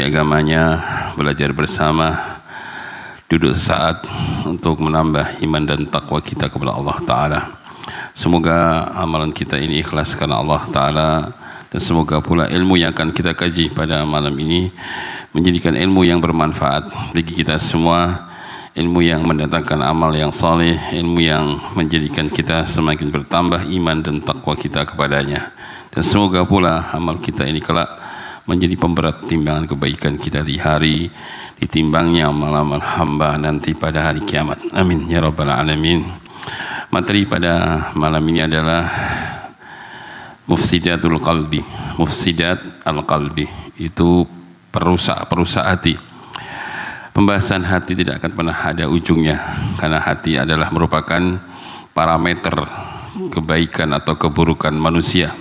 agamanya, belajar bersama, duduk sesaat untuk menambah iman dan takwa kita kepada Allah Ta'ala. Semoga amalan kita ini ikhlas karena Allah Ta'ala, dan semoga pula ilmu yang akan kita kaji pada malam ini menjadikan ilmu yang bermanfaat bagi kita semua, ilmu yang mendatangkan amal yang saleh, ilmu yang menjadikan kita semakin bertambah iman dan takwa kita kepadanya. Dan semoga pula amal kita ini kelak menjadi pemberat timbangan kebaikan kita di hari ditimbangnya amal-amal hamba nanti pada hari kiamat. Amin ya rabbal alamin. Materi pada malam ini adalah mufsidatul qalbi. Mufsidat al-qalbi itu perusak hati. Pembahasan hati tidak akan pernah ada ujungnya, karena hati adalah merupakan parameter kebaikan atau keburukan manusia,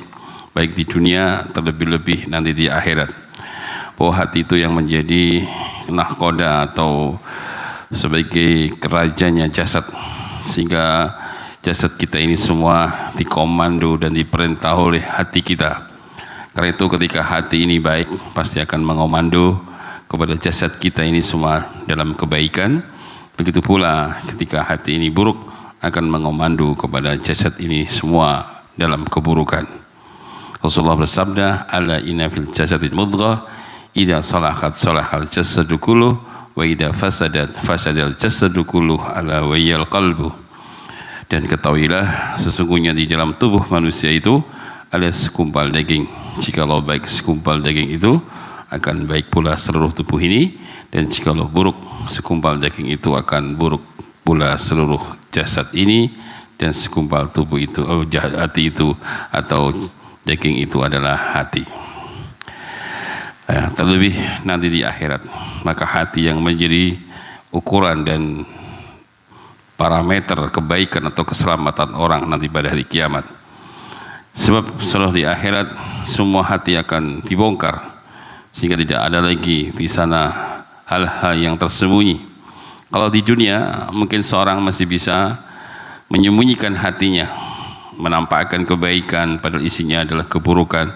baik di dunia terlebih-lebih nanti di akhirat. Bahwa hati itu yang menjadi nahkoda atau sebagai kerajanya jasad, sehingga jasad kita ini semua dikomando dan diperintah oleh hati kita. Karena itu ketika hati ini baik, pasti akan mengomando kepada jasad kita ini semua dalam kebaikan. Begitu pula ketika hati ini buruk, akan mengomando kepada jasad ini semua dalam keburukan. Rasulullah bersabda, ala inna fil jasadil mudghah idza salahat salahal jasadu kulluh wa idza fasadat fasadal jasadu kulluh ala wayyal qalbu. Dan ketahuilah sesungguhnya di dalam tubuh manusia itu ada segumpal daging. Jikalau baik segumpal daging itu, akan baik pula seluruh tubuh ini, dan jikalau buruk segumpal daging itu, akan buruk pula seluruh jasad ini. Dan segumpal tubuh itu, hati itu atau daging itu adalah hati. Terlebih nanti di akhirat, maka hati yang menjadi ukuran dan parameter kebaikan atau keselamatan orang nanti pada hari kiamat. Sebab setelah di akhirat semua hati akan dibongkar, sehingga tidak ada lagi di sana hal-hal yang tersembunyi. Kalau di dunia mungkin seorang masih bisa menyembunyikan hatinya, menampakkan kebaikan padahal isinya adalah keburukan,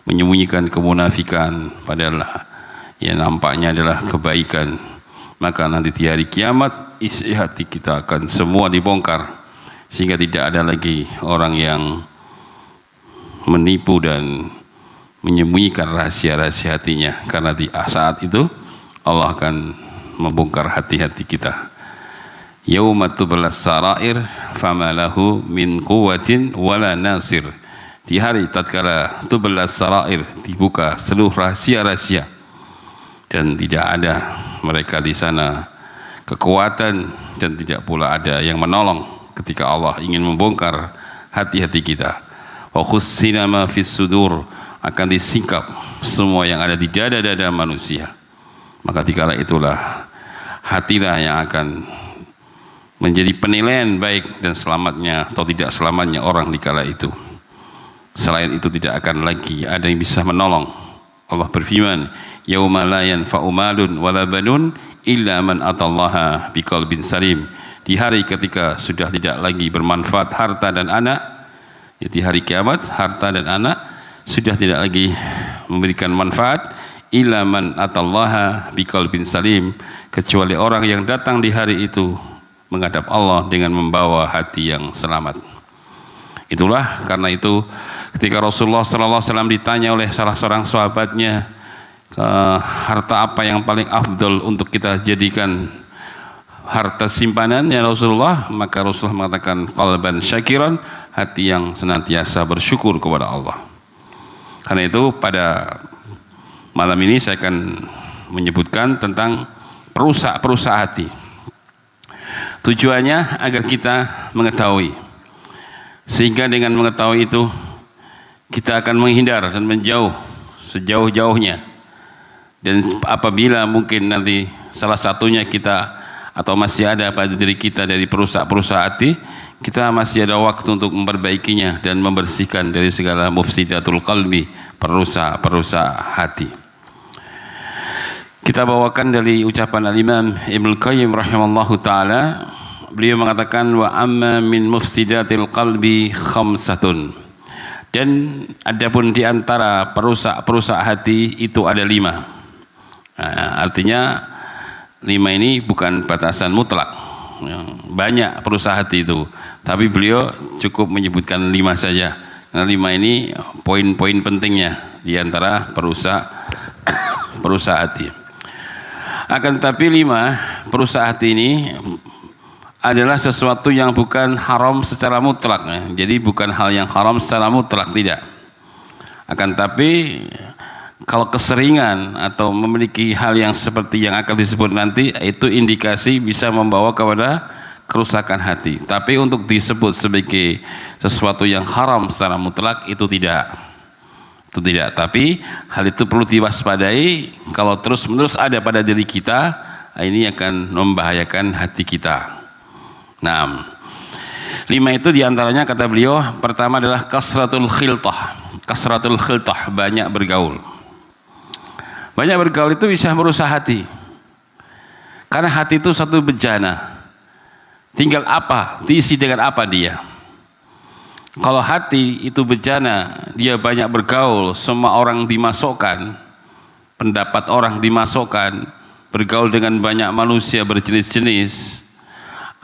menyembunyikan kemunafikan padahal yang nampaknya adalah kebaikan. Maka nanti di hari kiamat isi hati kita akan semua dibongkar, sehingga tidak ada lagi orang yang menipu dan menyembunyikan rahasia-rahasia hatinya, karena di saat itu Allah akan membongkar hati-hati kita. Yauma tublas sarair fama lahu min quwwatin wala nasir. Di hari tatkala tublas sarair, dibuka seluruh rahasia-rahasia, dan tidak ada mereka di sana kekuatan, dan tidak pula ada yang menolong ketika Allah ingin membongkar hati-hati kita. Wa khussina ma fis sudur, akan disingkap semua yang ada di dada-dada manusia. Maka dikala itulah hatilah yang akan menjadi penilaian baik dan selamatnya atau tidak selamatnya orang dikala itu. Selain itu tidak akan lagi ada yang bisa menolong. Allah berfirman, yauma la yanfa'u malun wala banun illa man atallaha biqalbin salim. Di hari ketika sudah tidak lagi bermanfaat harta dan anak, di hari kiamat harta dan anak sudah tidak lagi memberikan manfaat, illa man atallaha biqalbin salim, kecuali orang yang datang di hari itu menghadap Allah dengan membawa hati yang selamat. Itulah karena itu ketika Rasulullah SAW ditanya oleh salah seorang sahabatnya, harta apa yang paling afdol untuk kita jadikan harta simpanan ya Rasulullah, maka Rasulullah mengatakan qalban syakiran, hati yang senantiasa bersyukur kepada Allah. Karena itu pada malam ini saya akan menyebutkan tentang perusak hati. Tujuannya agar kita mengetahui, sehingga dengan mengetahui itu kita akan menghindar dan menjauh sejauh-jauhnya. Dan apabila mungkin nanti salah satunya kita atau masih ada pada diri kita dari perusak hati, kita masih ada waktu untuk memperbaikinya dan membersihkan dari segala mufsidatul qalbi, perusak hati. Kita bawakan dari ucapan al-Imam Ibnu Qayyim rahimallahu taala. Beliau mengatakan, wa amma min mufsidatil qalbi khamsatun. Dan adapun di antara perusak hati itu ada 5. Nah, artinya 5 ini bukan batasan mutlak. Banyak perusaha hati itu, tapi beliau cukup menyebutkan 5 saja. Karena 5 ini poin-poin pentingnya di antara perusaha hati. Akan tetapi 5 perusaha hati ini adalah sesuatu yang bukan haram secara mutlak, ya. Jadi bukan hal yang haram secara mutlak, tidak. Akan tapi kalau keseringan atau memiliki hal yang seperti yang akan disebut nanti, itu indikasi bisa membawa kepada kerusakan hati. Tapi untuk disebut sebagai sesuatu yang haram secara mutlak, itu tidak. Itu tidak. Tapi hal itu perlu diwaspadai. Kalau terus-menerus ada pada diri kita, ini akan membahayakan hati kita. Nah, 5 itu diantaranya kata beliau, pertama adalah kasratul khiltah. Kasratul khiltah, banyak bergaul. Banyak bergaul itu bisa merusak hati. Karena hati itu satu bejana. Tinggal apa, diisi dengan apa dia. Kalau hati itu bejana, dia banyak bergaul, semua orang dimasukkan, pendapat orang dimasukkan, bergaul dengan banyak manusia berjenis-jenis.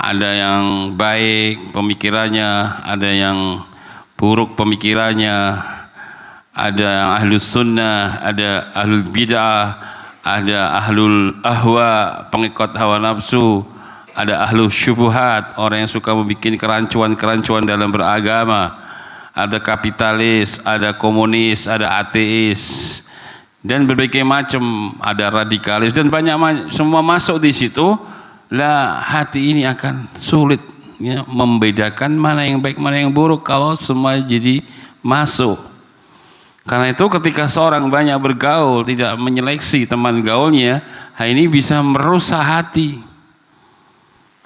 Ada yang baik pemikirannya, ada yang buruk pemikirannya, ada yang ahlus sunnah, ada ahlul bid'ah, ada ahlul ahwa, pengikut hawa nafsu, ada ahlul syubuhat, orang yang suka membuat kerancuan-kerancuan dalam beragama, ada kapitalis, ada komunis, ada ateis, dan berbagai macam, ada radikalis, dan banyak semua masuk di situ. Lah, hati ini akan sulit, ya, membedakan mana yang baik mana yang buruk kalau semua jadi masuk. Karena itu ketika seorang banyak bergaul, tidak menyeleksi teman gaulnya, hal ini bisa merusak hati,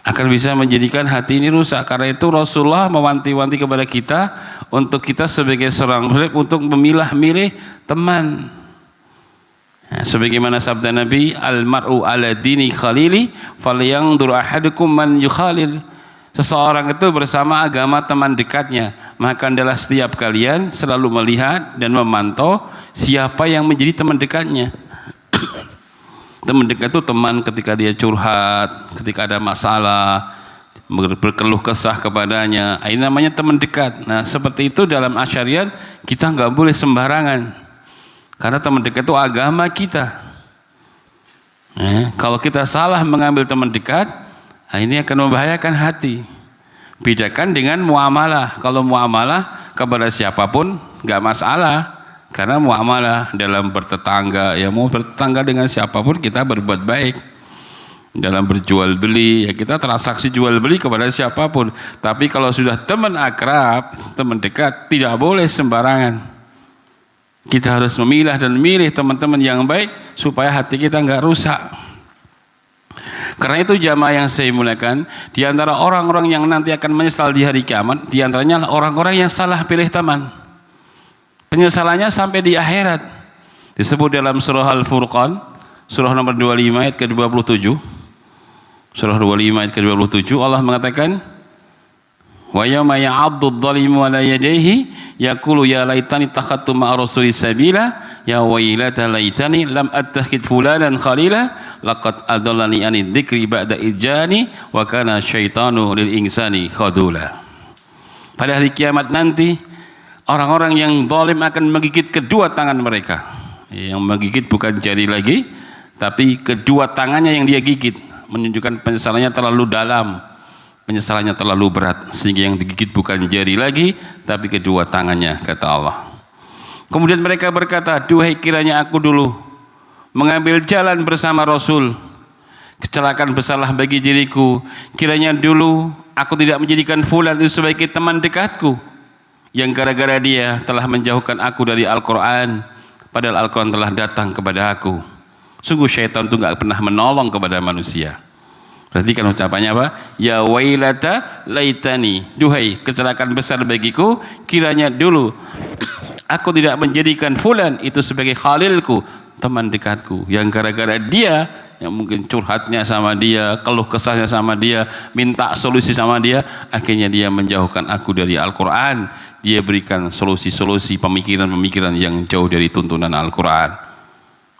akan bisa menjadikan hati ini rusak. Karena itu Rasulullah mewanti-wanti kepada kita untuk kita sebagai seorang muslim untuk memilah-milih teman. Nah, sebagaimana sabda Nabi, al-mar'u ala dini khalili falyanzur ahadukum man yukhalil. Seseorang itu bersama agama teman dekatnya, maka adalah setiap kalian selalu melihat dan memantau siapa yang menjadi teman dekatnya. Teman dekat itu teman ketika dia curhat, ketika ada masalah, berkeluh kesah kepadanya, ini namanya teman dekat. Nah, seperti itu dalam asyariat kita nggak boleh sembarangan. Karena teman dekat itu agama kita. Kalau kita salah mengambil teman dekat, ini akan membahayakan hati. Bedakan dengan muamalah. Kalau muamalah kepada siapapun nggak masalah, karena muamalah dalam bertetangga, ya mau bertetangga dengan siapapun kita berbuat baik. Dalam berjual beli, ya kita transaksi jual beli kepada siapapun. Tapi kalau sudah teman akrab, teman dekat, tidak boleh sembarangan. Kita harus memilah dan memilih teman-teman yang baik supaya hati kita nggak rusak. Karena itu jamaah yang saya muliakan, di antara orang-orang yang nanti akan menyesal di hari kiamat, di antaranya orang-orang yang salah pilih teman. Penyesalannya sampai di akhirat. Disebut dalam surah Al-Furqan, surah nomor 25 ayat ke-27. Surah 25 ayat ke-27 Allah mengatakan, wa yawma ya'addu adh-dhalimu 'ala yadayhi yaqulu ya laitani takhattu ma'a rasuli sabila ya wailata laitani lam attakhid fulanan khalila laqad adallani 'anid dzikri ba'da idjani wa kana syaitanu lil insani khadula. Pada hari kiamat nanti orang-orang yang zalim akan menggigit kedua tangan mereka. Yang menggigit bukan jari lagi, tapi kedua tangannya yang dia gigit, menunjukkan penyesalannya terlalu dalam. Penyesalannya terlalu berat sehingga yang digigit bukan jari lagi tapi kedua tangannya, kata Allah. Kemudian mereka berkata, duhai kiranya aku dulu mengambil jalan bersama Rasul, kecelakaan besarlah bagi diriku. Kiranya dulu aku tidak menjadikan fulan itu sebagai teman dekatku, yang gara-gara dia telah menjauhkan aku dari Al-Quran, padahal Al-Quran telah datang kepada aku. Sungguh syaitan itu gak pernah menolong kepada manusia. Perhatikan ucapannya apa? Ya wailata laitani, duhai kecelakaan besar bagiku, kiranya dulu aku tidak menjadikan fulan itu sebagai khalilku, teman dekatku, yang gara-gara dia, yang mungkin curhatnya sama dia, keluh kesahnya sama dia, minta solusi sama dia, akhirnya dia menjauhkan aku dari Al-Quran. Dia berikan solusi-solusi pemikiran-pemikiran yang jauh dari tuntunan Al-Quran.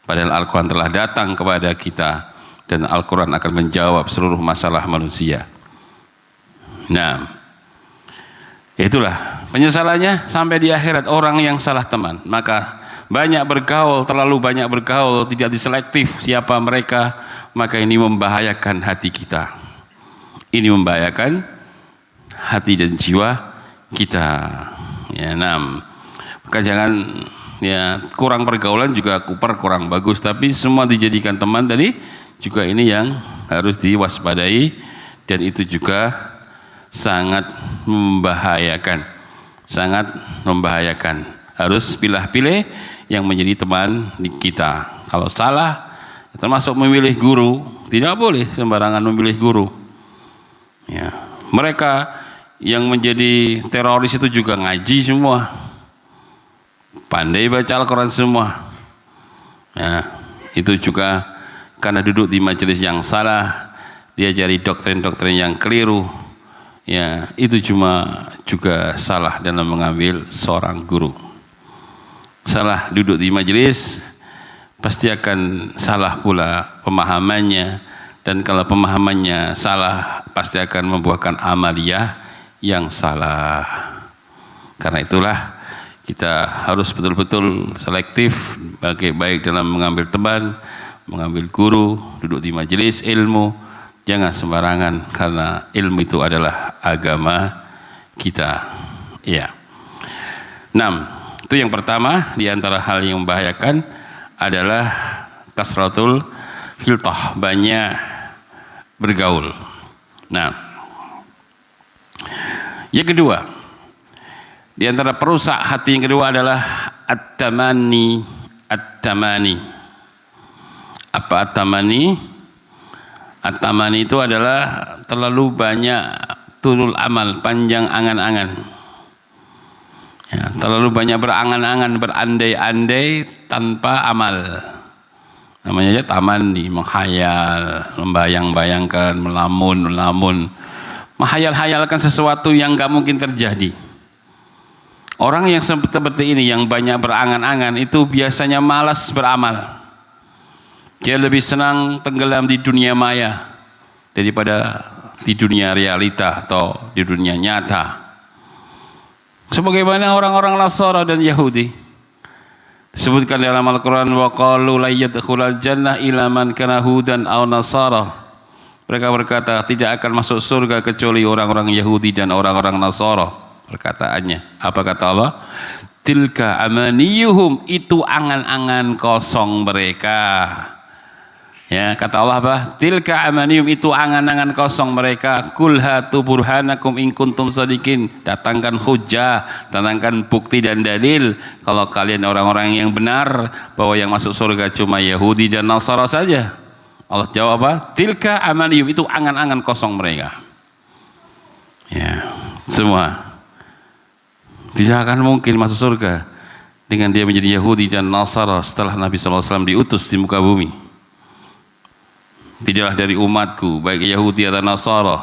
Padahal Al-Quran telah datang kepada kita dan Al-Quran akan menjawab seluruh masalah manusia. Nah, itulah penyesalannya sampai di akhirat orang yang salah teman. Maka banyak bergaul, terlalu banyak bergaul, tidak diselektif siapa mereka, maka ini membahayakan hati kita. Ini membahayakan hati dan jiwa kita. Ya, maka jangan ya kurang pergaulan juga kurang bagus, tapi semua dijadikan teman tadi juga ini yang harus diwaspadai, dan itu juga sangat membahayakan. Harus pilih-pilih yang menjadi teman kita. Kalau salah, termasuk memilih guru, tidak boleh sembarangan memilih guru. Ya, mereka yang menjadi teroris itu juga ngaji semua, pandai baca Al-Quran semua. Ya, itu juga karena duduk di majelis yang salah, diajari doktrin-doktrin yang keliru. Ya, itu juga salah dalam mengambil seorang guru. Salah duduk di majelis, pasti akan salah pula pemahamannya, dan kalau pemahamannya salah, pasti akan membuahkan amaliyah yang salah. Karena itulah kita harus betul-betul selektif, baik dalam mengambil teman, mengambil guru, duduk di majelis ilmu. Jangan sembarangan, karena ilmu itu adalah agama kita. Ya. 6. Itu yang pertama di antara hal yang membahayakan adalah kasratul khiltah, banyak bergaul. Nah, yang kedua di antara perusak hati yang kedua adalah at-tamani. Apa at-tamani? At-tamani itu adalah terlalu banyak tulul amal, panjang angan-angan. Ya, terlalu banyak berangan-angan, berandai-andai tanpa amal. Namanya aja tamani, menghayal, membayang-bayangkan, melamun, menghayal-hayalkan sesuatu yang gak mungkin terjadi. Orang yang seperti ini, yang banyak berangan-angan, itu biasanya malas beramal. Dia lebih senang tenggelam di dunia maya daripada di dunia realita atau di dunia nyata. Sebagaimana orang-orang Nasara dan Yahudi. Disebutkan dalam Al-Quran, wa qalu la yadkhulul jannah illa man kana hudan aw nasara. Mereka berkata tidak akan masuk surga kecuali orang-orang Yahudi dan orang-orang Nasara. Perkataannya apa kata Allah? Tilka amaniyuhum, itu angan-angan kosong mereka. Ya, kata Allah apa? Tilka amaniyuhum, itu angan-angan kosong mereka. Kul hatu burhanakum in kuntum shadiqin. Datangkan hujah, datangkan bukti dan dalil kalau kalian orang-orang yang benar bahwa yang masuk surga cuma Yahudi dan Nasara saja. Allah jawab apa? Tilka amaniyuhum, itu angan-angan kosong mereka. Ya, semua tidak akan mungkin masuk surga dengan dia menjadi Yahudi dan Nasara setelah Nabi SAW diutus di muka bumi. Tidaklah dari umatku, baik Yahudi atau Nasara,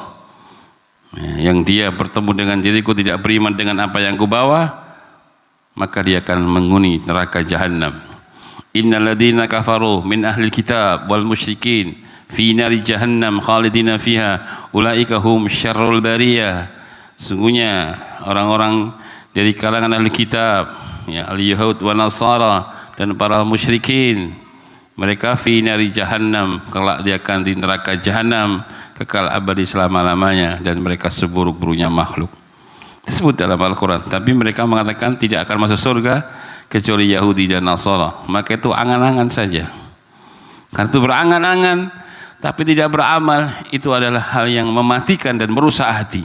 yang dia bertemu dengan diriku tidak beriman dengan apa yang kubawa, maka dia akan menghuni neraka Jahannam. Innal ladzina kafaru min ahli kitab wal musyrikin fi nari jahannam khalidina fiha ulaika hum syarrul bariyah. Sungguhnya orang-orang dari kalangan ahli kitab, ya, al-Yahud wa Nasara dan para musyrikin, mereka fi nari jahannam, kelak dia akan di neraka Jahannam kekal abadi selama-lamanya, dan mereka seburuk-buruknya makhluk. Disebut dalam Al-Quran, tapi mereka mengatakan tidak akan masuk surga kecuali Yahudi dan Nasara. Maka itu angan-angan saja. Karena itu berangan-angan tapi tidak beramal, itu adalah hal yang mematikan dan merusak hati.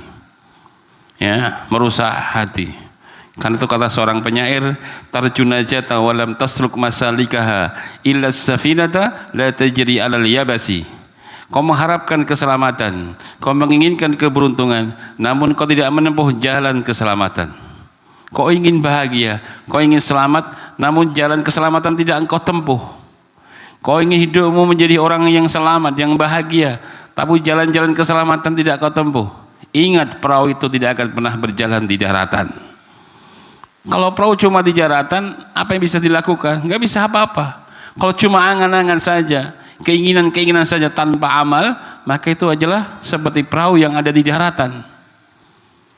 Ya, merusak hati. Karena itu kata seorang penyair, tarjunajata walam tasluk masalikaha illa safinata la tajri alal yabasi. Kau mengharapkan keselamatan, kau menginginkan keberuntungan, namun kau tidak menempuh jalan keselamatan. Kau ingin bahagia, kau ingin selamat, namun jalan keselamatan tidak engkau tempuh. Kau ingin hidupmu menjadi orang yang selamat, yang bahagia, tapi jalan-jalan keselamatan tidak kau tempuh. Ingat, perahu itu tidak akan pernah berjalan di daratan. Kalau perahu cuma di daratan, apa yang bisa dilakukan? Nggak bisa apa-apa. Kalau cuma angan-angan saja, keinginan-keinginan saja tanpa amal, maka itu adalah seperti perahu yang ada di daratan.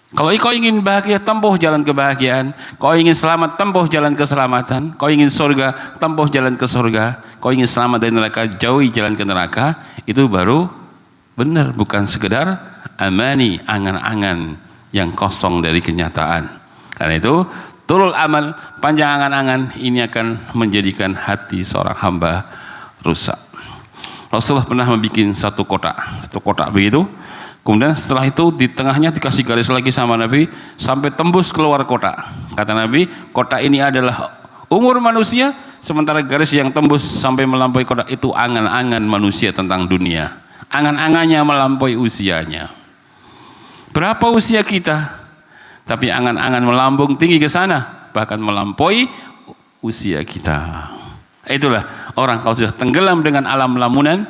Kalau kau ingin bahagia, tempuh jalan kebahagiaan. Kau ingin selamat, tempuh jalan keselamatan. Kau ingin surga, tempuh jalan ke surga. Kau ingin selamat dari neraka, jauhi jalan ke neraka. Itu baru benar, bukan sekedar amani, angan-angan yang kosong dari kenyataan. Karena itu tulul amal, panjang angan-angan, ini akan menjadikan hati seorang hamba rusak. Rasulullah pernah membuat satu kotak begitu. Kemudian setelah itu di tengahnya dikasih garis lagi sama Nabi sampai tembus keluar kotak. Kata Nabi, kotak ini adalah umur manusia, sementara garis yang tembus sampai melampaui kotak itu angan-angan manusia tentang dunia. Angan-angannya melampaui usianya. Berapa usia kita? Tapi angan-angan melambung tinggi ke sana, bahkan melampaui usia kita. Itulah orang kalau sudah tenggelam dengan alam lamunan,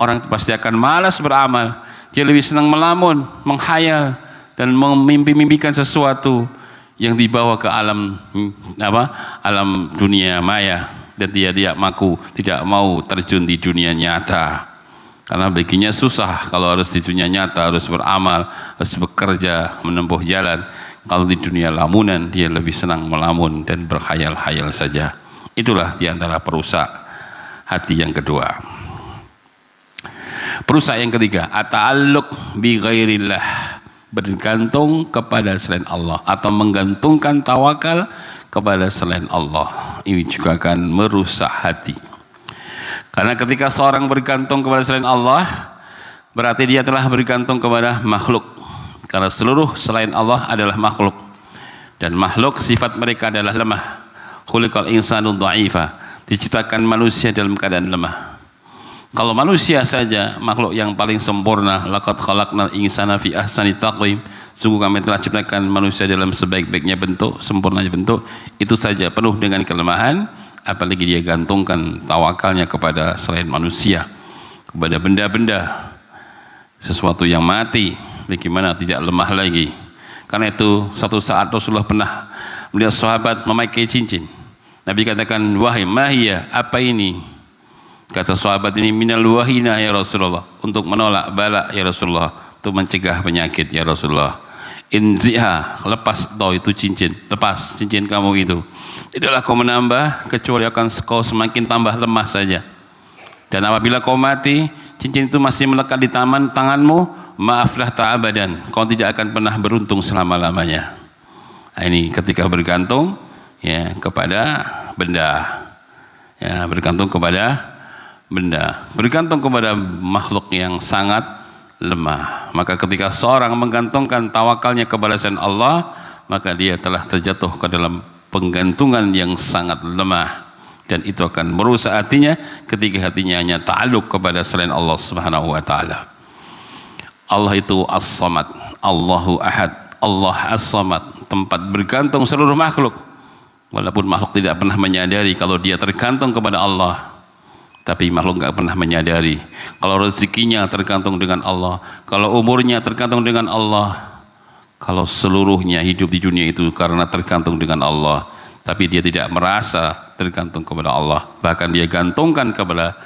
orang pasti akan malas beramal. Dia lebih senang melamun, menghayal, dan memimpi-mimpikan sesuatu yang dibawa ke alam alam dunia maya, dan dia tidak mau terjun di dunia nyata. Karena baginya susah kalau harus di dunia nyata, harus beramal, harus bekerja, menempuh jalan. Kalau di dunia lamunan, dia lebih senang melamun dan berhayal-hayal saja. Itulah diantara perusak hati yang kedua. Perusak yang ketiga, ata'alluq bi ghairillah, bergantung kepada selain Allah atau menggantungkan tawakal kepada selain Allah. Ini juga akan merusak hati. Karena ketika seorang bergantung kepada selain Allah, berarti dia telah bergantung kepada makhluk. Karena seluruh selain Allah adalah makhluk. Dan makhluk sifat mereka adalah lemah. Khuliqal insanu dha'ifa, diciptakan manusia dalam keadaan lemah. Kalau manusia saja makhluk yang paling sempurna, laqad khalaqnal insana fi ahsani taqwim, sungguh kami telah ciptakan manusia dalam sebaik-baiknya bentuk, sempurnanya bentuk, itu saja penuh dengan kelemahan, apalagi dia gantungkan tawakalnya kepada selain manusia, kepada benda-benda, sesuatu yang mati, bagaimana tidak lemah lagi. Karena itu satu saat Rasulullah pernah melihat sahabat memakai cincin. Nabi katakan, wahai mahiyah, apa ini? Kata sahabat ini, minal wahina ya Rasulullah, untuk menolak bala ya Rasulullah, untuk mencegah penyakit ya Rasulullah. Inziha, lepas kau itu cincin, lepas cincin kamu itu. Tidaklah kau menambah, kecuali akan kau semakin tambah lemah saja. Dan apabila kau mati, cincin itu masih melekat di tanganmu, maaflah ta'abadan, kau tidak akan pernah beruntung selama-lamanya. Nah, ini ketika bergantung ya kepada benda, ya bergantung kepada benda, bergantung kepada makhluk yang sangat lemah. Maka ketika seorang menggantungkan tawakalnya kepada selain Allah, maka dia telah terjatuh ke dalam penggantungan yang sangat lemah, dan itu akan merusak hatinya ketika hatinya hanya ta'alluq kepada selain Allah Subhanahu wa taala. Allah itu As-Samad, Allahu Ahad, Allah As-Samad, tempat bergantung seluruh makhluk. Walaupun makhluk tidak pernah menyadari kalau dia tergantung kepada Allah, tapi makhluk nggak pernah menyadari kalau rezekinya tergantung dengan Allah, kalau umurnya tergantung dengan Allah, kalau seluruhnya hidup di dunia itu karena tergantung dengan Allah, tapi dia tidak merasa tergantung kepada Allah, bahkan dia gantungkan kepada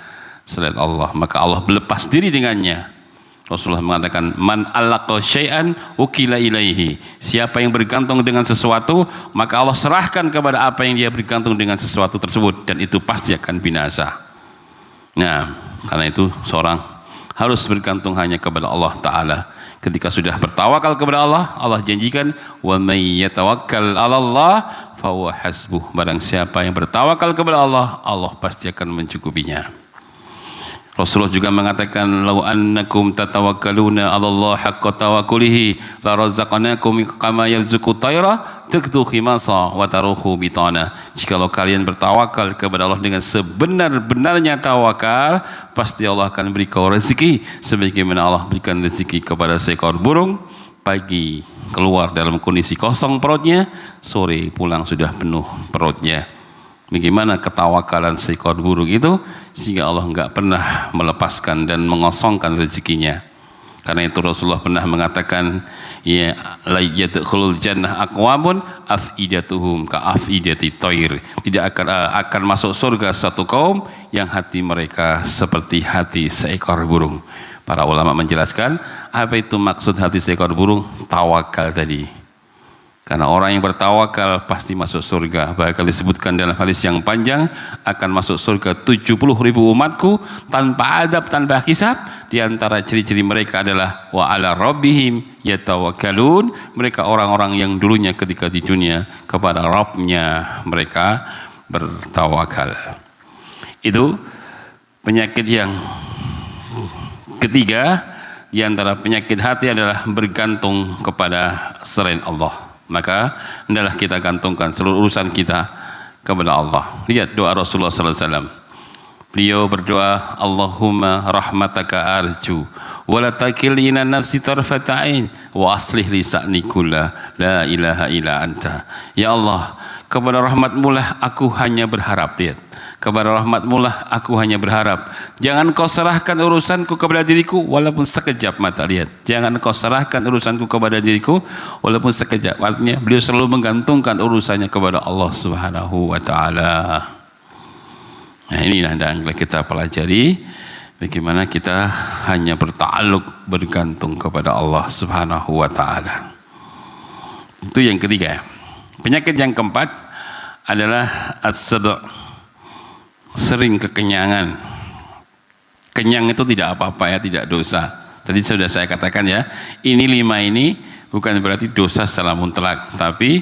selain Allah, maka Allah berlepas diri dengannya. Rasulullah mengatakan, man allaqa syai'an ukila ilaihi, siapa yang bergantung dengan sesuatu, maka Allah serahkan kepada apa yang dia bergantung dengan sesuatu tersebut, dan itu pasti akan binasa. Nah, karena itu seorang harus bergantung hanya kepada Allah Ta'ala. Ketika sudah bertawakal kepada Allah, Allah janjikan, wa may yatawakkal 'ala Allah fa huwa hasbuh, barang siapa yang bertawakal kepada Allah, Allah pasti akan mencukupinya. Rasulullah juga mengatakan, lau annakum tatawakkaluna 'ala Allah haqqa tawakkulihi la razaqnakum kama yarzuqu tayra taqdu khimasa wa taruhu bitana. Jikalau kalian bertawakal kepada Allah dengan sebenar-benarnya tawakal, pasti Allah akan beri kau rezeki sebagaimana Allah berikan rezeki kepada seekor burung. Pagi keluar dalam kondisi kosong perutnya, sore pulang sudah penuh perutnya. Bagaimana ketawakalan seekor burung itu, sehingga Allah enggak pernah melepaskan dan mengosongkan rezekinya. Karena itu Rasulullah pernah mengatakan, ya la yadkhulul jannah aqwamun afidatuhum ka afidati thair. Tidak akan masuk surga satu kaum yang hati mereka seperti hati seekor burung. Para ulama menjelaskan apa itu maksud hati seekor burung? Tawakal tadi. Karena orang yang bertawakal pasti masuk surga. Bahkan disebutkan dalam hadis yang panjang, akan masuk surga 70.000 umatku tanpa adab, tanpa hisab. Di antara ciri-ciri mereka adalah wa ala rabbihim yatawakkalun. Mereka orang-orang yang dulunya ketika di dunia kepada Rabbnya mereka bertawakal. Itu penyakit yang ketiga di antara penyakit hati adalah bergantung kepada selain Allah. Maka hendaklah kita gantungkan seluruh urusan kita kepada Allah. Lihat doa Rasulullah SAW. Beliau berdoa, Allahumma rahmataka arju wa la takilni ila nafsi tarfata ain wa aslih li sa'ni kulla la ilaha illa anta. Ya Allah, kepada rahmatmu lah aku hanya berharap. Lihat, kepada rahmatmu lah aku hanya berharap. Jangan kau serahkan urusanku kepada diriku walaupun sekejap mata. Lihat, jangan kau serahkan urusanku kepada diriku walaupun sekejap. Artinya beliau selalu menggantungkan urusannya kepada Allah Subhanahu wa taala. Nah, inilah yang kita pelajari, bagaimana kita hanya bertakluk, bergantung kepada Allah Subhanahu wa taala. Itu yang ketiga. Penyakit yang keempat adalah as-sab', sering kekenyangan. Kenyang itu tidak apa-apa ya, tidak dosa. Tadi sudah saya katakan ya, ini 5 ini bukan berarti dosa secara mutlak, tapi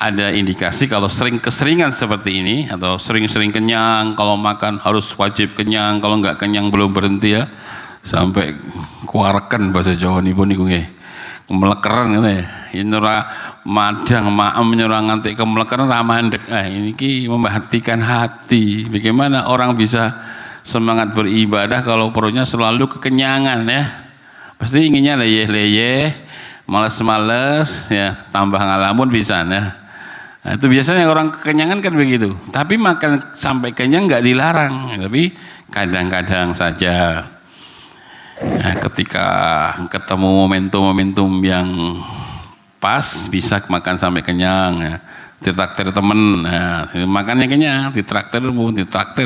ada indikasi kalau sering keseringan seperti ini, atau sering-sering kenyang, kalau makan harus wajib kenyang, kalau nggak kenyang belum berhenti ya, sampai kuareken bahasa Jawa nih pun nggih, kemelekeran gitu ya, ini madang maem nyurang nganti kemelekeran ramandek. Ini ki memperhatikan hati. Bagaimana orang bisa semangat beribadah kalau perutnya selalu kekenyangan ya, pasti inginnya leyeh-leyeh, males-males ya, tambah ngalamun bisa ya. Nah, itu biasanya orang kekenyangan kan begitu. Tapi makan sampai kenyang nggak dilarang, tapi kadang-kadang saja. Nah, ketika ketemu momentum-momentum yang pas bisa makan sampai kenyang ya. Ditraktir temen, nah, makannya kenyang, ditraktir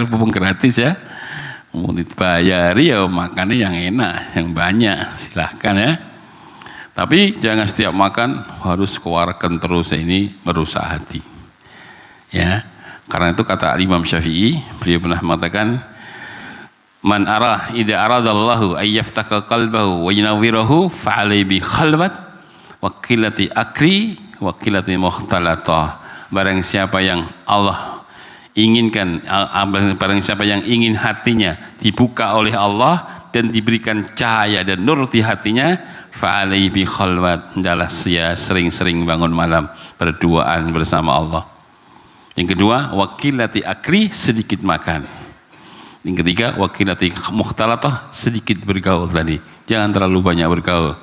pun gratis ya. Mau dibayari ya makannya yang enak, yang banyak, silahkan ya. Tapi jangan setiap makan harus keluarkan terus, ini merusak hati. Ya. Karena itu kata Imam Syafi'i, beliau pernah mengatakan, man idza aradallahu ay yaftaka qalbahu wa yunawwirahu fa alai bi khalwat wa qillati akri wa qillati mukhtalatah. Barang siapa yang Allah inginkan, barang siapa yang ingin hatinya dibuka oleh Allah dan diberikan cahaya dan nur di hatinya, fa alai bi khalwat, hendaklah dia sering-sering bangun malam berduaan bersama Allah. Yang kedua, wa qillati akri, sedikit makan. Yang ketiga, wakilati mukhtalatah, sedikit bergaul tadi. Jangan terlalu banyak bergaul.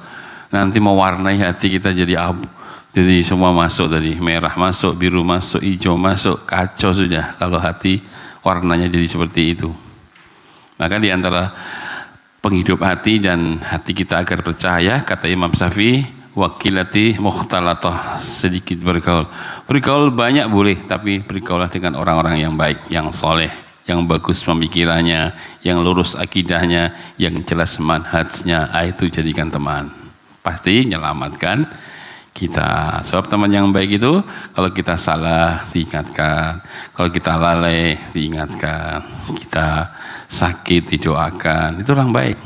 Nanti mewarnai hati kita jadi abu. Jadi semua masuk tadi, merah masuk, biru masuk, hijau masuk, kacau sudah kalau hati warnanya jadi seperti itu. Maka di antara penghidup hati dan hati kita agar bercahaya, kata Imam Syafi'i, wakilati mukhtalatah, sedikit bergaul. Bergaul banyak boleh, tapi bergaulah dengan orang-orang yang baik, yang soleh, yang bagus pemikirannya, yang lurus akidahnya, yang jelas manhajnya. Itu jadikan teman, pasti menyelamatkan kita. Sebab teman yang baik itu kalau kita salah diingatkan, kalau kita lalai diingatkan, kita sakit didoakan, itu orang baik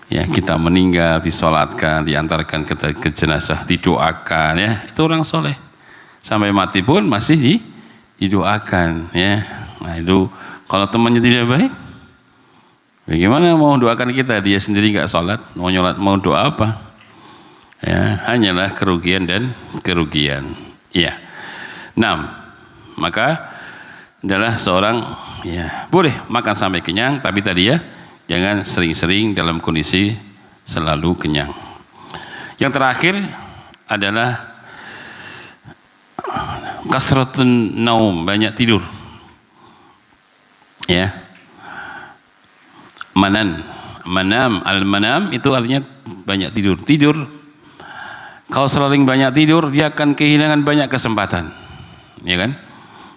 ya. Kita meninggal disolatkan, diantarkan ke jenazah, didoakan ya, itu orang soleh. Sampai mati pun masih didoakan ya. Nah itu kalau temannya tidak baik, bagaimana mau doakan kita? Dia sendiri nggak sholat, mau nyolat, mau doa apa? Ya, hanyalah kerugian dan kerugian. Ya. Nah, maka adalah seorang ya boleh makan sampai kenyang, tapi tadi ya jangan sering-sering dalam kondisi selalu kenyang. Yang terakhir adalah kasratun naum, banyak tidur. Ya. Manan Manam, al-manam itu artinya banyak tidur. Tidur, kalau sering banyak tidur, dia akan kehilangan banyak kesempatan, ya kan?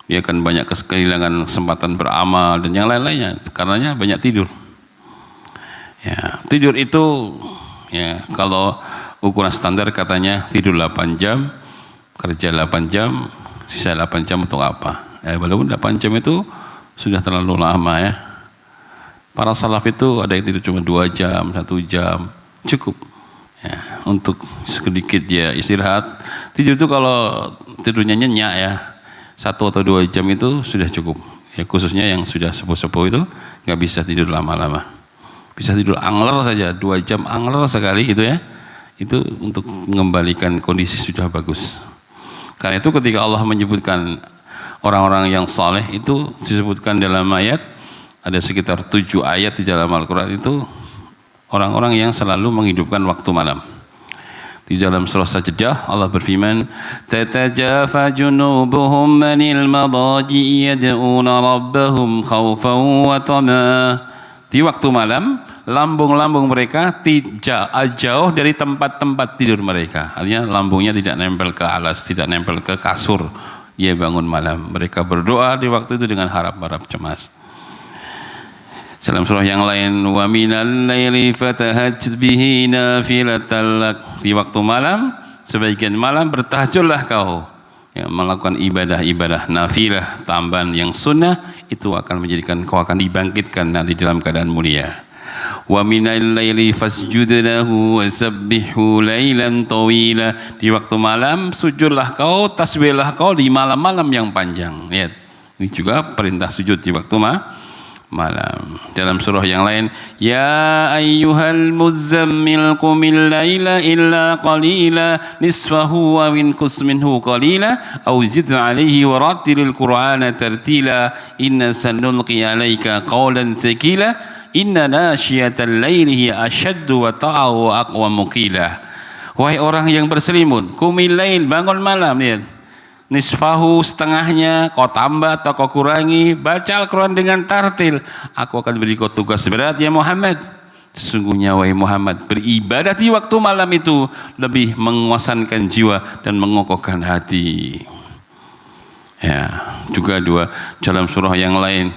Dia akan banyak kehilangan kesempatan beramal dan yang lain-lainnya, karenanya banyak tidur. Ya, tidur itu ya kalau ukuran standar katanya tidur 8 jam, kerja 8 jam, sisa 8 jam untuk apa? Walaupun 8 jam itu sudah terlalu lama ya. Para salaf itu ada yang tidur cuma 2 jam, 1 jam, cukup ya, untuk sedikit dia istirahat. Tidur itu kalau tidurnya nyenyak ya, 1 atau 2 jam itu sudah cukup ya, khususnya yang sudah sepuh-sepuh itu nggak bisa tidur lama-lama, bisa tidur angler saja 2 jam angler sekali gitu ya, itu untuk mengembalikan kondisi sudah bagus. Karena itu ketika Allah menyebutkan orang-orang yang saleh itu disebutkan dalam ayat, ada sekitar 7 ayat di dalam Al-Quran itu orang-orang yang selalu menghidupkan waktu malam. Di dalam surah Sajdah Allah berfirman, tatajafa junubuhum anil madaji yad'una rabbahum khawfan wa tama. Di waktu malam lambung-lambung mereka jauh dari tempat-tempat tidur mereka. Artinya lambungnya tidak nempel ke alas, tidak nempel ke kasur. Ia bangun malam, mereka berdoa di waktu itu dengan harap-harap cemas. Dalam surah yang lain, wa minal laili fatahajjad bihi nafilatan lak. Di waktu malam, sebagian malam bertahajudlah kau, ya, melakukan ibadah-ibadah nafilah, tambahan yang sunnah, itu akan menjadikan kau akan dibangkitkan nanti dalam keadaan mulia. Wa minal laili fasjud lahu wasabbihu lailan tawila. Di waktu malam sujudlah kau, tasbihlah kau di malam-malam yang panjang. Lihat, ini juga perintah sujud di waktu malam. Dalam surah yang lain, ya ayyuhal muzammil qumil laila illa qalila nisfahu wa minqus minhu qalila aw zid alaihi wa rattilil qur'ana tartila inna sanulqi alaika qawlan thaqila inna nasyiatal laili ashaddu wa ta'u aqwamu qila. Wahai orang yang berselimut, qumil lail, bangun malam, lihat, nisfahu, setengahnya, kau tambah atau kau kurangi, baca Al-Quran dengan tartil, aku akan beri kau tugas berat ya Muhammad. Sesungguhnya wahai Muhammad, beribadah di waktu malam itu lebih menguasakan jiwa dan mengokohkan hati. Ya, juga dalam surah yang lain,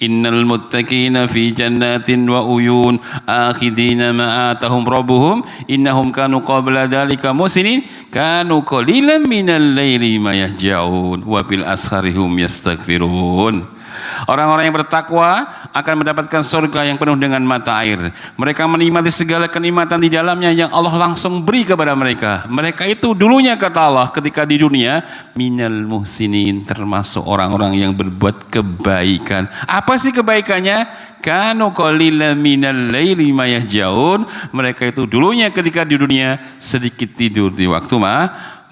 innal muttaqina fi jannatin wa uyun akhidina ma atahum rabbuhum innahum kanu qabla dzalika musinin kanu qalilan minal laili ma yahjaun wa bil asharihum yastaghfirun. Orang-orang yang bertakwa akan mendapatkan surga yang penuh dengan mata air. Mereka menikmati segala kenikmatan di dalamnya yang Allah langsung beri kepada mereka. Mereka itu dulunya, kata Allah, ketika di dunia, minal muhsinin, termasuk orang-orang yang berbuat kebaikan. Apa sih kebaikannya? Kanu qalilan minal laili ma yahjaun. Mereka itu dulunya ketika di dunia sedikit tidur di waktu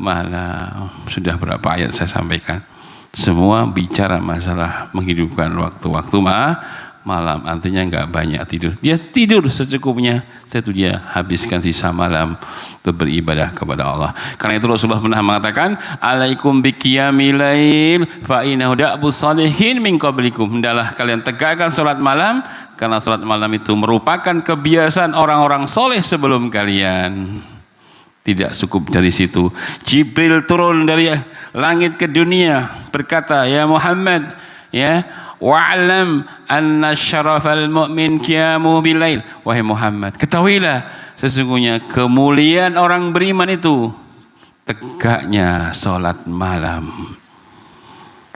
malam. Sudah berapa ayat saya sampaikan? Semua bicara masalah menghidupkan waktu-waktu malam, artinya nggak banyak tidur. Dia tidur secukupnya, itu dia habiskan sisa malam untuk beribadah kepada Allah. Karena itu Rasulullah pernah mengatakan, alaikum biqiyamil lail fa innahu da'bus salihin min qablikum. Hendaklah kalian tegakkan salat malam, karena salat malam itu merupakan kebiasaan orang-orang soleh sebelum kalian. Tidak cukup dari situ, Jibril turun dari langit ke dunia berkata, ya Muhammad, ya, wa'lam anna syarafal mu'min qiyamu bilail. Wahai Muhammad, ketahuilah sesungguhnya kemuliaan orang beriman itu tegaknya salat malam.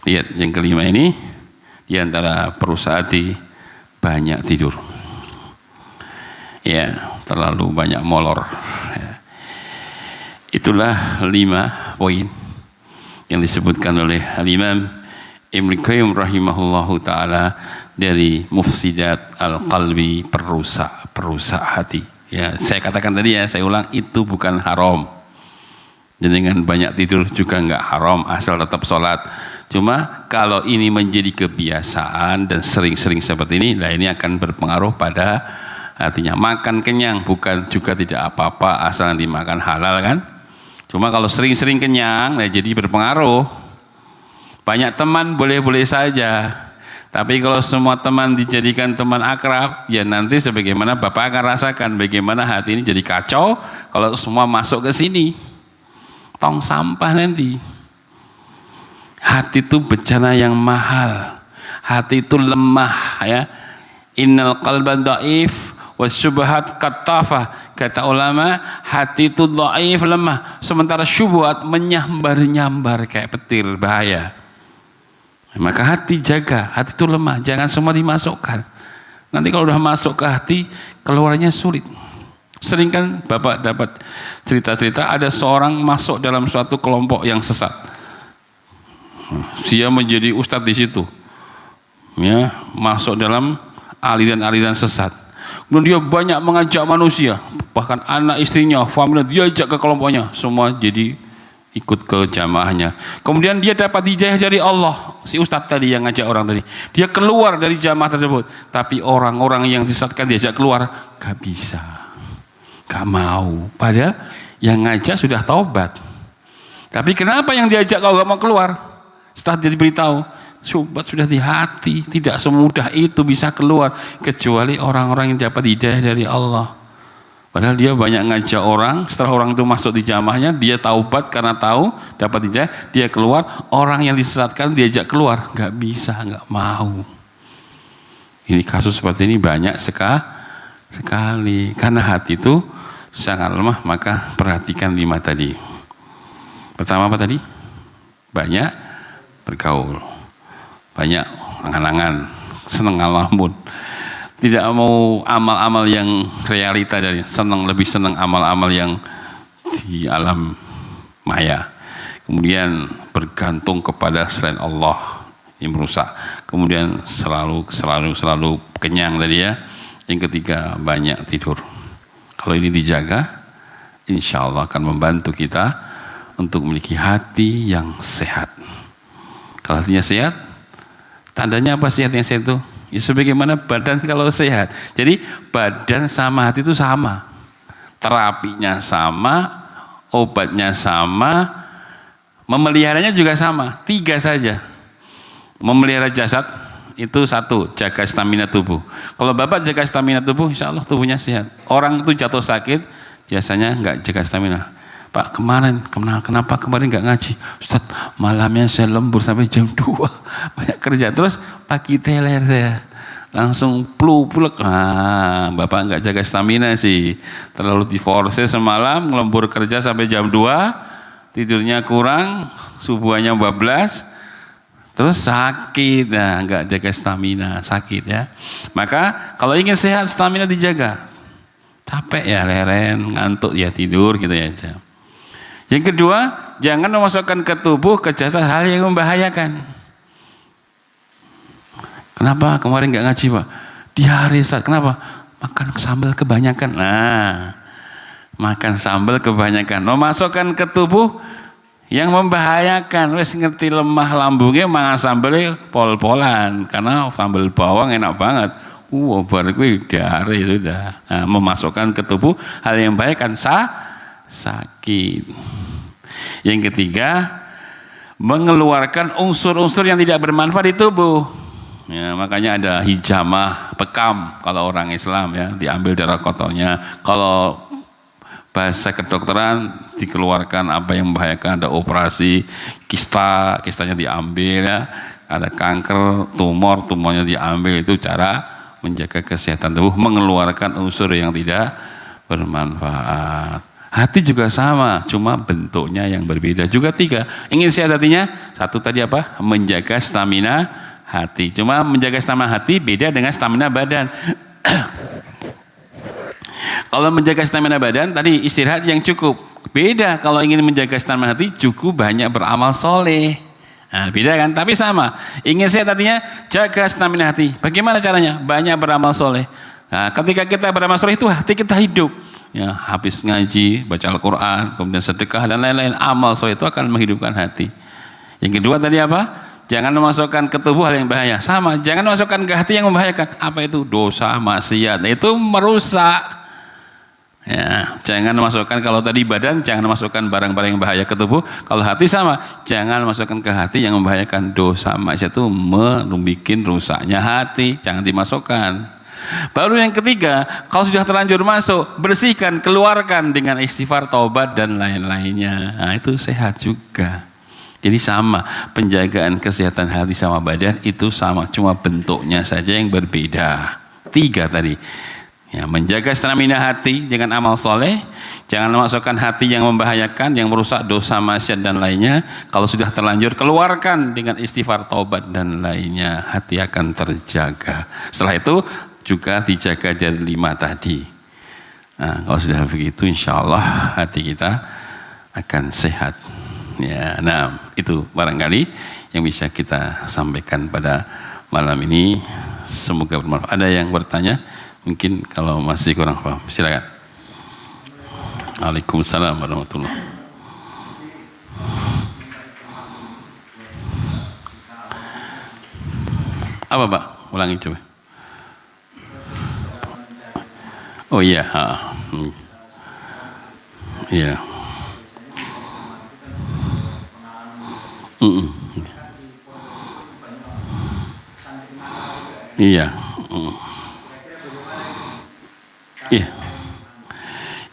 Lihat yang kelima ini, di antara perusahaan banyak tidur, ya, terlalu banyak molor, ya. Itulah 5 poin yang disebutkan oleh Al-Imam Ibnu Qayyim rahimahullahu ta'ala dari mufsidat al-qalbi, perusak hati. Ya, saya katakan tadi, ya, saya ulang, itu bukan haram. Dan dengan banyak tidur juga enggak haram, asal tetap sholat. Cuma kalau ini menjadi kebiasaan dan sering-sering seperti ini, nah ini akan berpengaruh pada artinya makan kenyang, bukan juga tidak apa-apa asal nanti makan halal, kan? Cuma kalau sering-sering kenyang, nah jadi berpengaruh. Banyak teman boleh-boleh saja, Tapi kalau semua teman dijadikan teman akrab, ya nanti sebagaimana Bapak akan rasakan bagaimana hati ini jadi kacau kalau semua masuk ke sini. Tong sampah nanti. Hati itu bencana yang mahal. Hati itu lemah ya. Innal qalba dhaif wasyubhat kattafah. Kata ulama, hati itu dhaif, lemah, sementara syubhat menyambar-nyambar kayak petir, bahaya. Maka hati jaga, hati itu lemah, jangan semua dimasukkan. Nanti kalau udah masuk ke hati, keluarnya sulit. Sering kan Bapak dapat cerita-cerita ada seorang masuk dalam suatu kelompok yang sesat. Dia menjadi ustadz di situ, ya, masuk dalam aliran-aliran sesat. Kemudian dia banyak mengajak manusia, bahkan anak istrinya, family diajak ke kelompoknya, semua jadi ikut ke jamaahnya. Kemudian dia dapat hidayah dari Allah, si ustadz tadi yang ngajak orang tadi. Dia keluar dari jamaah tersebut, tapi orang-orang yang disesatkan diajak keluar, gak bisa, gak mau. Padahal yang ngajak sudah taubat. Tapi kenapa yang diajak kau gak mau keluar? Setelah dia diberitahu, syubhat sudah di hati, tidak semudah itu bisa keluar, kecuali orang-orang yang dapat hidayah dari Allah. Padahal dia banyak ngajak orang, setelah orang itu masuk di jamaahnya, dia taubat karena tahu dapat hidayah, dia keluar, orang yang disesatkan diajak keluar, nggak bisa, nggak mau. Ini kasus seperti ini banyak sekali, karena hati itu sangat lemah. Maka perhatikan 5 tadi. Pertama apa tadi? Banyak bergaul, banyak angan-angan, seneng ngalamun. Tidak mau amal-amal yang realita, dari lebih senang amal-amal yang di alam maya. Kemudian bergantung kepada selain Allah, yang merusak. Kemudian selalu kenyang tadi ya. Yang ketiga, banyak tidur. Kalau ini dijaga, insya Allah akan membantu kita untuk memiliki hati yang sehat. Kalau hatinya sehat, tandanya apa sih hati yang sehat itu? Ya, sebagaimana badan kalau sehat. Jadi badan sama hati itu sama, terapinya sama, obatnya sama, memeliharanya juga sama. 3 saja. Memelihara jasad itu 1, jaga stamina tubuh. Kalau Bapak jaga stamina tubuh, insya Allah tubuhnya sehat. Orang itu jatuh sakit biasanya nggak jaga stamina. Pak, kenapa kemarin nggak ngaji? Ustaz, malamnya saya lembur sampai jam 2, banyak kerja, terus pagi teler saya langsung pluk. Bapak nggak jaga stamina sih, terlalu diforce semalam, ngelembur kerja sampai jam 2, tidurnya kurang, subuhannya bablas, terus sakit. Nah, nggak jaga stamina, sakit ya. Maka kalau ingin sehat, stamina dijaga. Capek ya leren, ngantuk ya tidur gitu ya aja. Yang kedua, jangan memasukkan ke tubuh, ke jasad hal yang membahayakan. Kenapa kemarin nggak ngaji Pak? Diare Ustaz. Kenapa? Makan sambal kebanyakan. Nah, makan sambal kebanyakan, memasukkan ke tubuh yang membahayakan. Wes ngerti lemah lambungnya, mangan sambalnya pol-polan, karena sambal bawang enak banget. Bar gue diare sudah. Nah, memasukkan ke tubuh hal yang membahayakan, sakit. Yang ketiga, mengeluarkan unsur-unsur yang tidak bermanfaat di tubuh. Ya, makanya ada hijamah, bekam kalau orang Islam ya, diambil darah kotornya. Kalau bahasa kedokteran dikeluarkan apa yang membahayakan, ada operasi kistanya diambil ya. Ada kanker, tumornya diambil, itu cara menjaga kesehatan tubuh, mengeluarkan unsur yang tidak bermanfaat. Hati juga sama, cuma bentuknya yang berbeda. Juga 3, ingin sehat hatinya, 1 tadi apa? Menjaga stamina hati. Cuma menjaga stamina hati beda dengan stamina badan. Kalau menjaga stamina badan tadi istirahat yang cukup. Beda kalau ingin menjaga stamina hati, cukup banyak beramal soleh. Nah, beda kan? Tapi sama. Ingin sehat hatinya, jaga stamina hati. Bagaimana caranya? Banyak beramal soleh. Nah, ketika kita beramal soleh itu hati kita hidup. Ya, habis ngaji, baca Al-Quran, kemudian sedekah dan lain-lain, amal soleh itu akan menghidupkan hati. Yang kedua tadi apa? Jangan memasukkan ke tubuh hal yang bahaya. Sama, jangan memasukkan ke hati yang membahayakan. Apa itu? Dosa, maksiat. Itu merusak. Ya, jangan masukkan, kalau tadi badan jangan masukkan barang-barang yang bahaya ke tubuh. Kalau hati sama, jangan masukkan ke hati yang membahayakan. Dosa maksiat itu membuat rusaknya hati, jangan dimasukkan. Baru yang ketiga, kalau sudah terlanjur masuk, bersihkan, keluarkan dengan istighfar, taubat dan lain-lainnya. Nah, itu sehat juga. Jadi sama, penjagaan kesehatan hati sama badan itu sama, cuma bentuknya saja yang berbeda. 3 tadi. Ya, menjaga stamina hati dengan amal soleh, jangan memasukkan hati yang membahayakan, yang merusak, dosa, maksiat dan lainnya. Kalau sudah terlanjur, keluarkan dengan istighfar, taubat dan lainnya, hati akan terjaga. Setelah itu juga dijaga dari 5 tadi. Nah, kalau sudah begitu, insya Allah hati kita akan sehat. Ya, nah itu barangkali yang bisa kita sampaikan pada malam ini. Semoga bermanfaat. Ada yang bertanya? Mungkin kalau masih kurang paham, silakan. Waalaikumsalam warahmatullahi. Apa Pak? Ulangi coba. Oh iya, iya. Iya. Iya.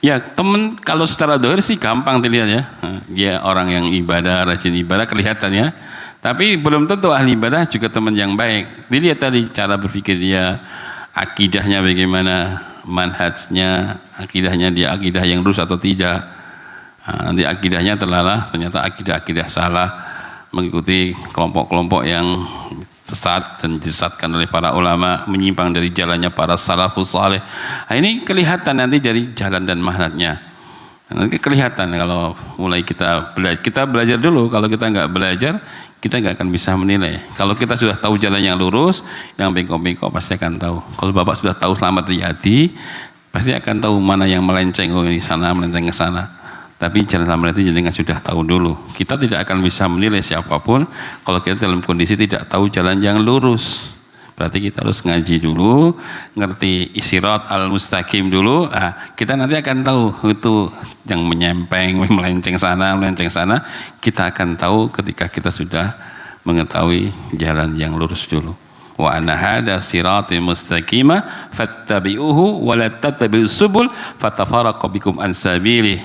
Ya, teman kalau secara dohir sih gampang dilihat ya. Dia orang yang ibadah, rajin ibadah kelihatannya. Tapi belum tentu ahli ibadah juga teman yang baik. Dilihat tadi cara berpikir dia, akidahnya bagaimana, manhajnya, akidahnya dia akidah yang lurus atau tidak. Nanti akidahnya ternyata akidah-akidah salah, mengikuti kelompok-kelompok yang sesat dan disesatkan oleh para ulama, menyimpang dari jalannya para salafus saleh. Nah, ini kelihatan nanti dari jalan dan manhajnya. Nanti kelihatan kalau mulai kita belajar dulu. Kalau kita nggak belajar, kita nggak akan bisa menilai. Kalau kita sudah tahu jalan yang lurus, yang bengkok-bengkok pasti akan tahu. Kalau Bapak sudah tahu Slamet Riyadi, pasti akan tahu mana yang melenceng, oh ini sana, melenceng ke sana. Tapi jalan Slamet Riyadi jenengan sudah tahu dulu. Kita tidak akan bisa menilai siapapun kalau kita dalam kondisi tidak tahu jalan yang lurus. Berarti kita harus ngaji dulu, ngerti Sirat al-Mustaqim dulu. Kita nanti akan tahu itu yang menyempeng, melenceng sana. Kita akan tahu ketika kita sudah mengetahui jalan yang lurus dulu. Wa anna hadza sirati mustaqima fattabi'uhu wa la tattabi'us subul fatafarraqu bikum an sabilih.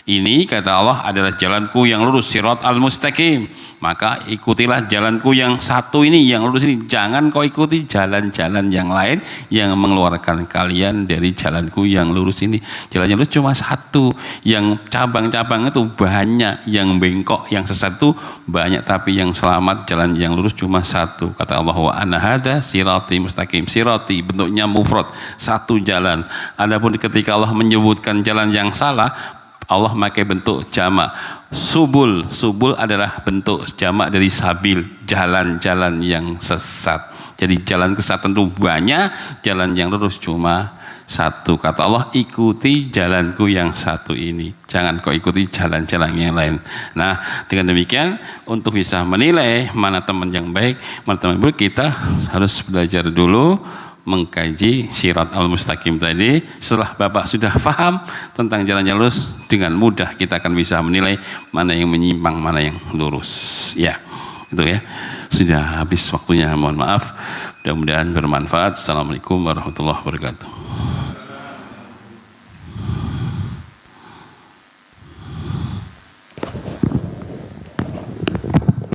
Ini kata Allah adalah jalanku yang lurus, sirat al-mustaqim. Maka ikutilah jalanku yang satu ini, yang lurus ini. Jangan kau ikuti jalan-jalan yang lain yang mengeluarkan kalian dari jalanku yang lurus ini. Jalannya lurus cuma satu, yang cabang-cabang itu banyak, yang bengkok, yang sesat itu banyak, tapi yang selamat jalan yang lurus cuma satu. Kata Allah, wa anna hadza sirati mustaqim. Sirati bentuknya mufrad, satu jalan. Adapun ketika Allah menyebutkan jalan yang salah, Allah pakai bentuk jamak. Subul adalah bentuk jamak dari sabil, jalan-jalan yang sesat. Jadi jalan kesesatan itu banyak, jalan yang lurus cuma satu. Kata Allah, ikuti jalanku yang satu ini. Jangan kau ikuti jalan-jalan yang lain. Nah, dengan demikian untuk bisa menilai mana teman yang baik, mana teman yang buruk, kita harus belajar dulu mengkaji Sirat al-Mustaqim tadi. Setelah Bapak sudah paham tentang jalan yang lurus, dengan mudah kita akan bisa menilai mana yang menyimpang, mana yang lurus. Ya, itu ya. Sudah habis waktunya, mohon maaf. Mudah-mudahan bermanfaat. Assalamualaikum warahmatullahi wabarakatuh.